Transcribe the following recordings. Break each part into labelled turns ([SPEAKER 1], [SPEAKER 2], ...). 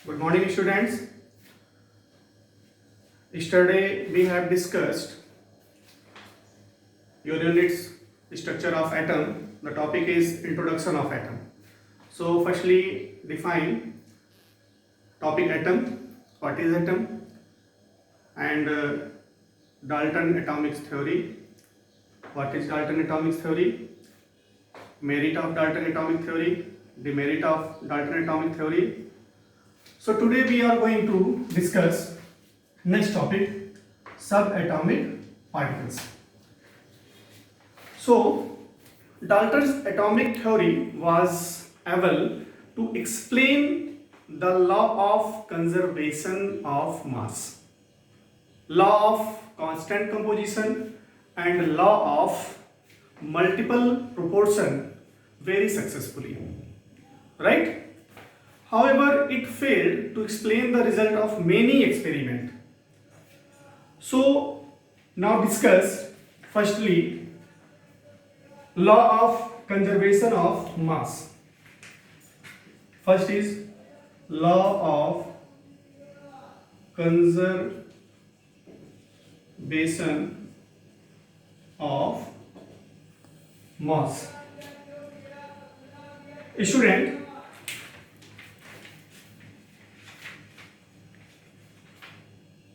[SPEAKER 1] Good morning, students. Yesterday we have discussed your unit's structure of atom. The topic is introduction of atom. So, firstly, define topic atom. What is atom? And Dalton atomic theory. What is Dalton atomic theory? Merit of Dalton atomic theory. Demerit of Dalton atomic theory. So today we are going to discuss next topic, subatomic particles. So Dalton's atomic theory was able to explain the law of conservation of mass, law of constant composition and law of multiple proportion very successfully, right? However, it failed to explain the result of many experiments. So, now discuss firstly law of conservation of mass. First is law of conservation of mass. Student,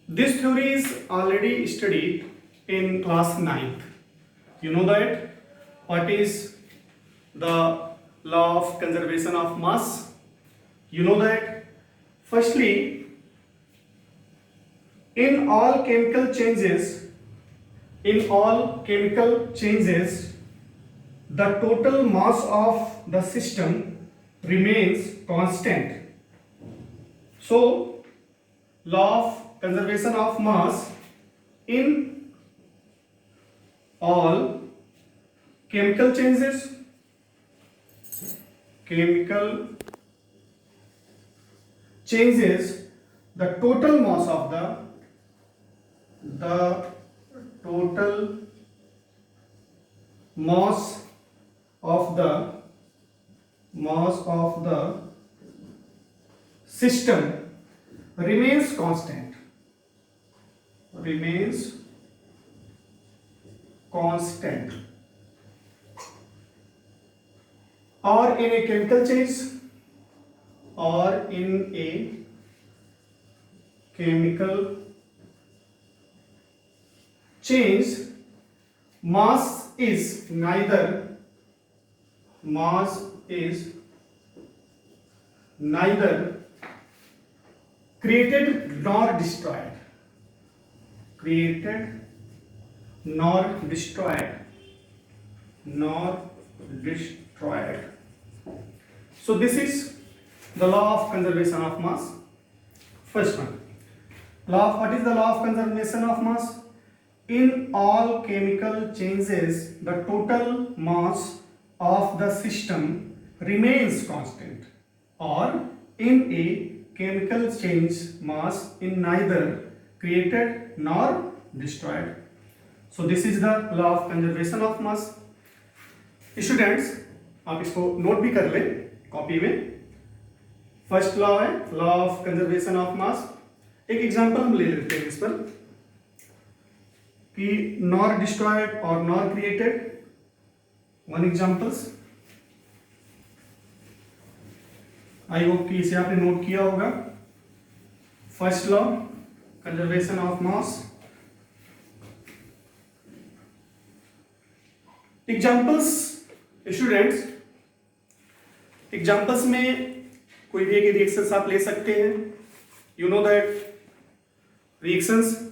[SPEAKER 1] this theory is already studied in class 9th. You know that what is the law of conservation of mass? You know that firstly, in all chemical changes, the total mass of the system remains constant. So, law of conservation of mass in all chemical changes, the total mass of the system remains constant. Or in a chemical change, mass is neither created nor destroyed. So this is the law of conservation of mass. First one. What is the law of conservation of mass? In all chemical changes, the total mass of the system remains constant, or in a chemical change, mass is neither created nor destroyed. So this is the law of conservation of mass. Students, आप इसको note भी कर लें copy में. First law है law of conservation of mass. एक example हम ले लेते हैं इस पर कि नॉर डिस्ट्रॉयड और nor created. One examples. I hope कि इसे आपने नोट किया होगा. First law conservation of mass. Examples students, examples में कोई भी एक रिएक्शंस आप ले सकते हैं. You know that reactions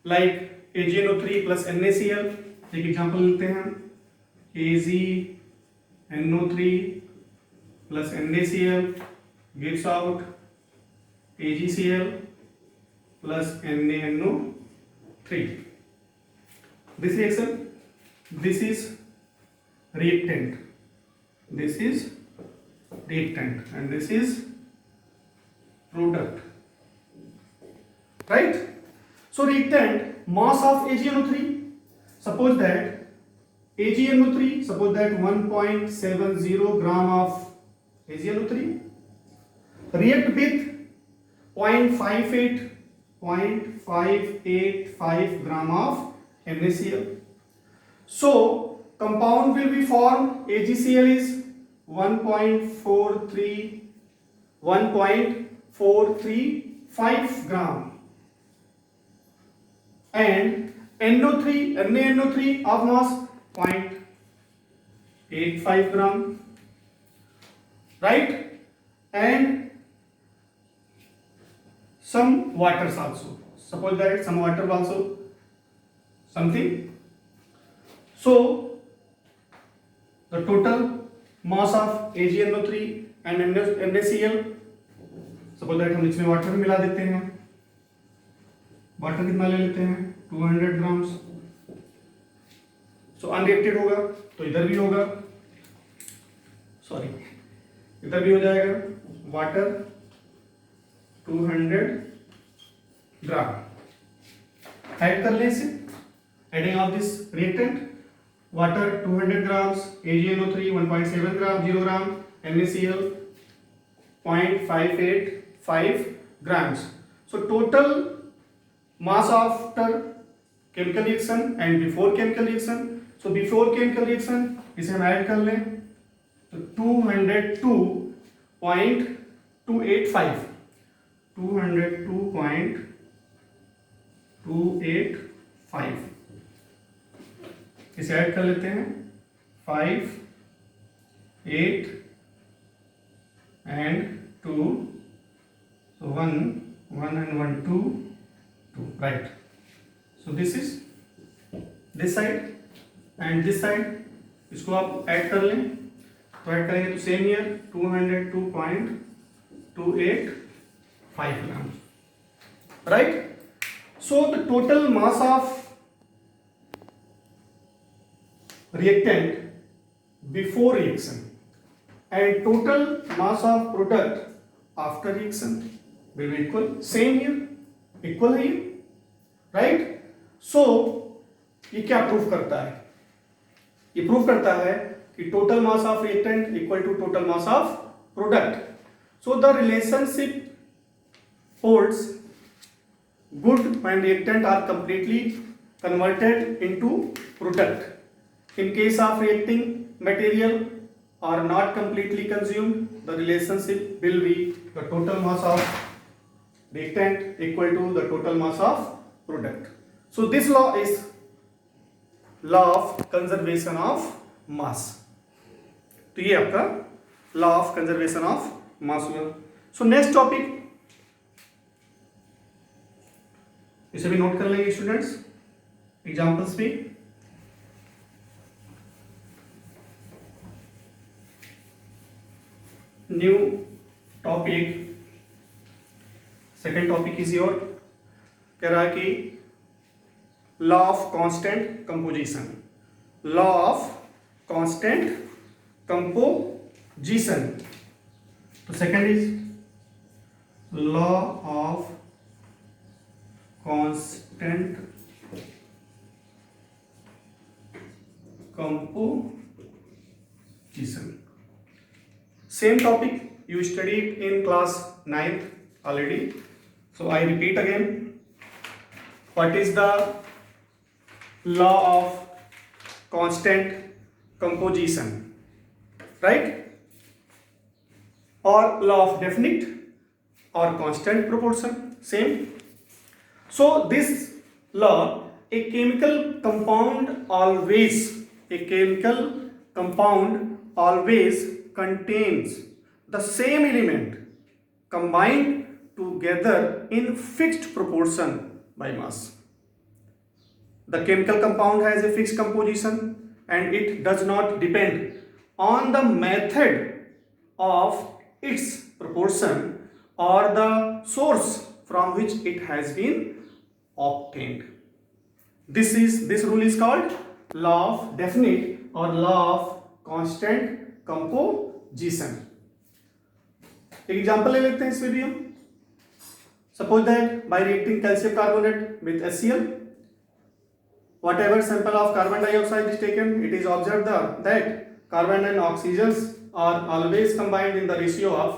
[SPEAKER 1] like AgNO3 plus NaCl. एक एग्जांपल लेते हैं AgNO3 plus NaCl gives out AgCl plus NaNO3. This reaction, this is reactant, and this is product, right? So reactant, mass of AgNO3, suppose that 1.70 gram of AgNO3 react with 0.585 gram of NaCl. So compound will be formed, AgCl is 1.45 gram, and NaNO3 of mass 0.85 gram, right? And some waters also. Suppose that some water also something. So the total mass of AgNO3 and NaCl, suppose that हम इसमें water मिला देते हैं. Water कितना ले लेते हैं? 200 grams. सो unreacted होगा तो इधर भी होगा, सॉरी इधर भी हो जाएगा. वाटर 200 ग्राम ऐड कर लें इसे. Adding of this reactant, water 200 grams, AgNO3 1.7 gram, 0 gram, NaCl 0.585 grams. So total mass after chemical reaction and before chemical reaction. So before chemical reaction इसे हम ऐड कर लें तो 202.285 इसे ऐड कर लेते हैं. 5, 8 and 2, so 1 and 1 2, right? So this is this side and this side, इसको आप ऐड कर लें तो ऐड करेंगे तो same year 202.285 gram, right? So the total mass of reactant before reaction and total mass of product after reaction will be equal. Same here, equal है ये, right? So ये क्या प्रूफ करता है? ये प्रूफ करता है कि total mass of reactant equal to total mass of product. So the relationship holds good when reactant are completely converted into product. In case of reacting material are not completely consumed, the relationship will be the total mass of reactant equal to the total mass of product. So this law is law of conservation of mass. तो ये आपका law of conservation of mass हुआ. So next topic, इसे भी note कर लेंगे students examples भी. New topic, second topic is your, कह रहा है कि law of constant composition. Law of constant composition. तो second is law of constant composition. Same topic you studied in class 9th already. So I repeat again. What is the law of constant composition? Right? Or law of definite or constant proportion. Same. So this law, a chemical compound always contains the same element combined together in fixed proportion by mass. The chemical compound has a fixed composition and it does not depend on the method of its proportion or the source from which it has been obtained. This rule is called law of definite or law of constant composition. Example ले लेते हैं इसमें भी हम. Suppose that bye reacting calcium carbonate with HCl, whatever sample of carbon dioxide is taken, it is observed that carbon and oxygens are always combined in the ratio of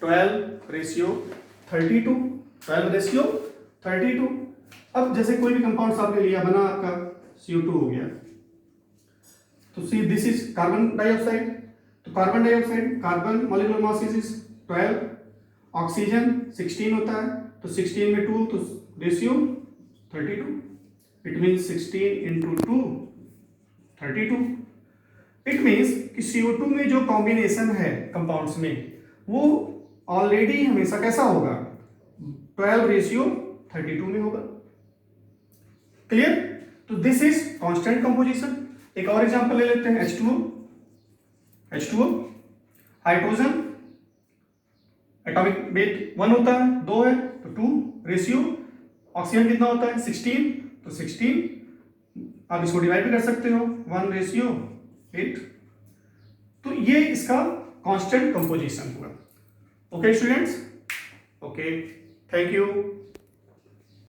[SPEAKER 1] 12:8. 32, 12 ratio 32। अब जैसे कोई भी कंपाउंड्स आपने लिया, बना आपका CO2 हो गया, तो see this is carbon dioxide, तो carbon dioxide carbon molecular mass is 12, oxygen 16 होता है, तो 16 में 2 तो ratio 32, it means 16 into 2 32। It means कि CO2 में जो कॉम्बिनेशन है कंपाउंड्स में वो ऑलरेडी हमेशा कैसा होगा, 12 रेशियो 32 में होगा। क्लियर? तो दिस इज कांस्टेंट कंपोजिशन। एक और एग्जांपल ले लेते हैं, H2O हाइड्रोजन एटॉमिक वेट 1 होता है, 2 है तो 2 रेशियो, ऑक्सीजन कितना होता है 16, तो 16 आप इसको डिवाइड भी कर सकते हो, 1 रेशियो 8। तो ये इसका कांस्टेंट कंपोजिशन हुआ। Okay students, okay, thank you.